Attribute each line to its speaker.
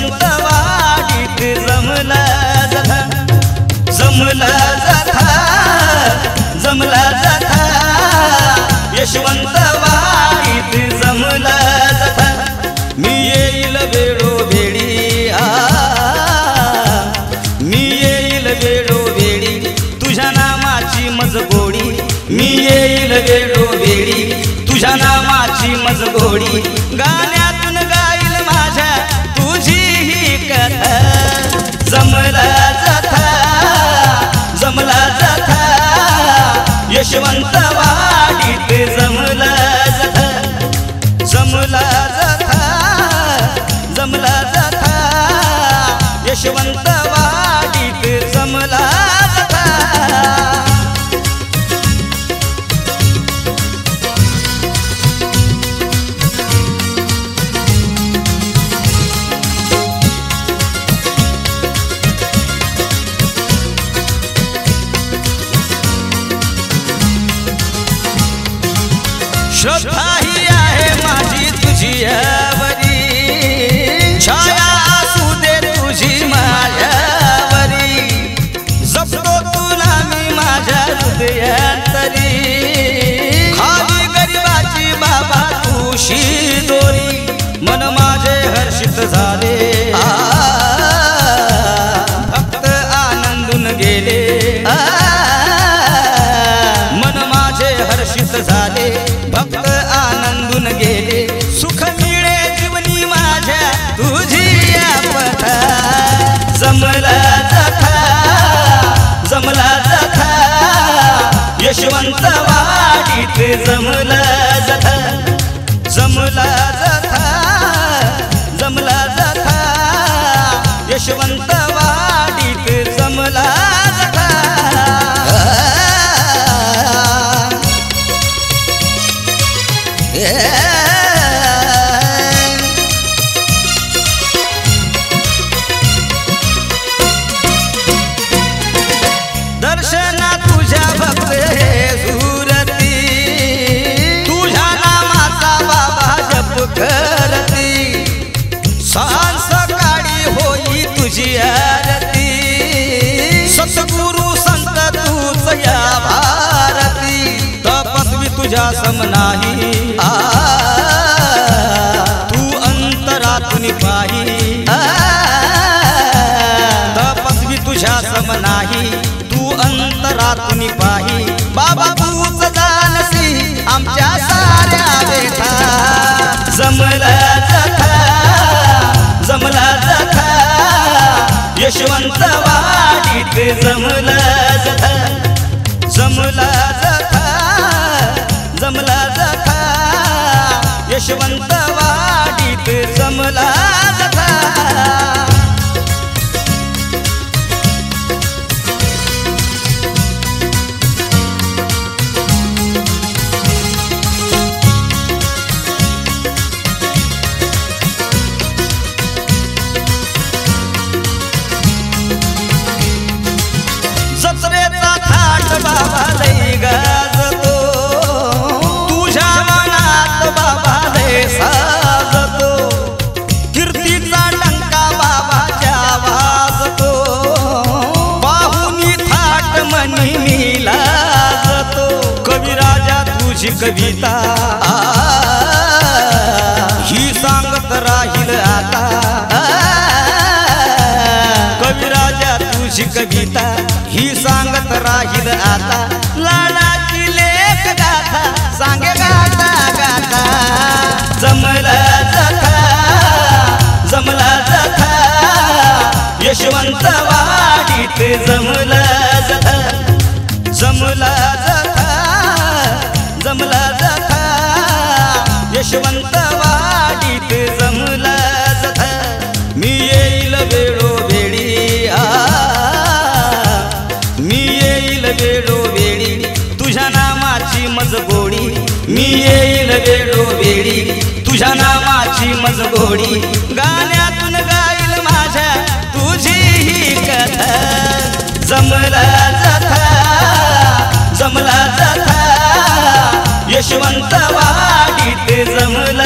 Speaker 1: यशवंतवाडीत जमला जथा जमला जथा जमला जथा यशवंतवाडीत जमला जथा मी येईल वेळोवेळी मी येईल वेळोवेळी तुझ्या नामाची मजगोडी मी येईल वेळोवेळी तुझ्या नामाची मजगोडी गाण्यातून गाईल माझ्या तुझी ही कथा जमला जथा जमला जथा यशवंतवाडीत जमला जथा जमला जथा जमला जथा यशवंतवाडीत जमला जथा श्रद्धा ही आहे माझी तुझ्यावरी छाया असू दे तुझी माझ्यावरी जपतो तुला मी माझ्या हृदयातरी खाली गरिबाची बाबा तुशी दोरी मन माझे हर्षित झाले भक्त आनंदून गेले मन माझे हर्षित झाले भक्त आनंदून गेले सुख मिळे जीवनी माझ्या तुझी या पथा जमला जथा जमला जथा यशवंतवाडीत जमला जथा जमला जथा जमला जथा यशवंतवाडीत जमला जथा दर्शना तुझ्या भक्त हे सुरती तुझ्या नामाचा बाबा जप करती सांज सकाळी होई तुझी आरती सद्गुरु संत तूच या भारती तपस्वी तुझ्या सम नाही तू अंतरातून पाही तपस्वी तुझ्या सम नाही तू अंतरातून पाही बाबा तूच जानसी आमच्या साऱ्या व्यथा जमला जथा जमला जथा यशवंतवाडीत जमला जथा जमला जथा जमला जथा यशवंतवाडीत जमला जथा जत्रेचा थाट बाबा लई गाजतो तुझ्या मनात बाबा लई साजतो कीर्तीचा डंका बाबाच्या वाजतो पाहुनी थाट मनी मी लाजतो कविराजा तुझी कविता ही सांगत राहील आता कविराजा तुझी कविता ही सांगत राहील आता लाडाची लेख गाथा सांगे गाता गाता जमला जथा जमला जथा यशवंतवाडीत जमला जथा जमला वेळोवेळी मी येईल वेळोवेळी तुझ्या नामाची मजगोडी मी येईल वेळोवेळी तुझ्या नामाची मजगोडी गाण्यातून गाईल माझ्या तुझी ही कथा जमला जमला यशवंत वाडीत जमला